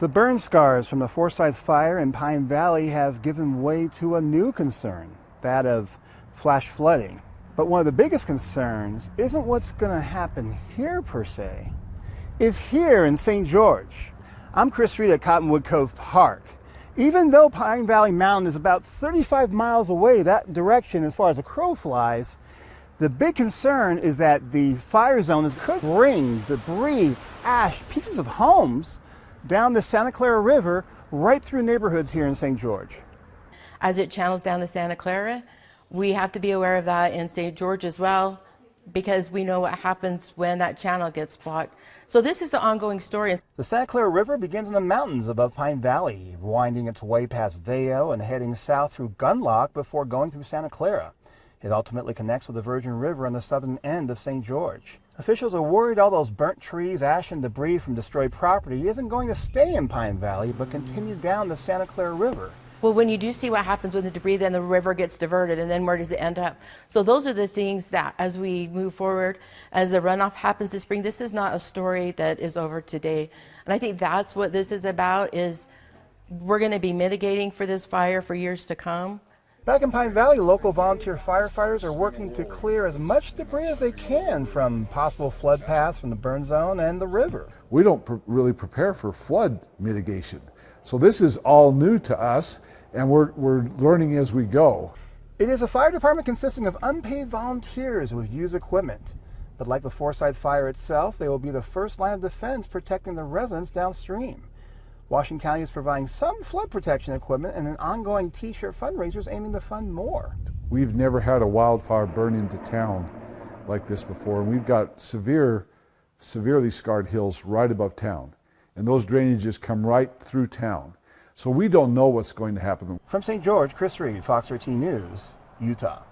The burn scars from the Forsyth Fire in Pine Valley have given way to a new concern, that of flash flooding. But one of the biggest concerns isn't what's going to happen here per se. It's here in St. George. I'm Chris Reed at Cottonwood Cove Park. Even though Pine Valley Mountain is about 35 miles away that direction as far as a crow flies, the big concern is that the fire zone could bring debris, ash, pieces of homes down the Santa Clara River right through neighborhoods here in St. George. As it channels down the Santa Clara, we have to be aware of that in St. George as well, because we know what happens when that channel gets blocked. So this is an ongoing story. The Santa Clara River begins in the mountains above Pine Valley, winding its way past Vail and heading south through Gunlock before going through Santa Clara. It ultimately connects with the Virgin River on the southern end of St. George. Officials are worried all those burnt trees, ash, and debris from destroyed property isn't going to stay in Pine Valley, but continue down the Santa Clara River. Well, when you do see what happens with the debris, then the river gets diverted, and then where does it end up? So those are the things that, as we move forward, as the runoff happens this spring, this is not a story that is over today. And I think that's what this is about, is we're going to be mitigating for this fire for years to come. Back in Pine Valley, local volunteer firefighters are working to clear as much debris as they can from possible flood paths from the burn zone and the river. We don't really prepare for flood mitigation. So this is all new to us, and we're learning as we go. It is a fire department consisting of unpaid volunteers with used equipment. But like the Forsyth Fire itself, they will be the first line of defense protecting the residents downstream. Washington County is providing some flood protection equipment and an ongoing T-shirt fundraiser aiming to fund more. We've never had a wildfire burn into town like this before, and we've got severely scarred hills right above town. And those drainages come right through town. So we don't know what's going to happen. From St. George, Chris Reed, Fox 13 News, Utah.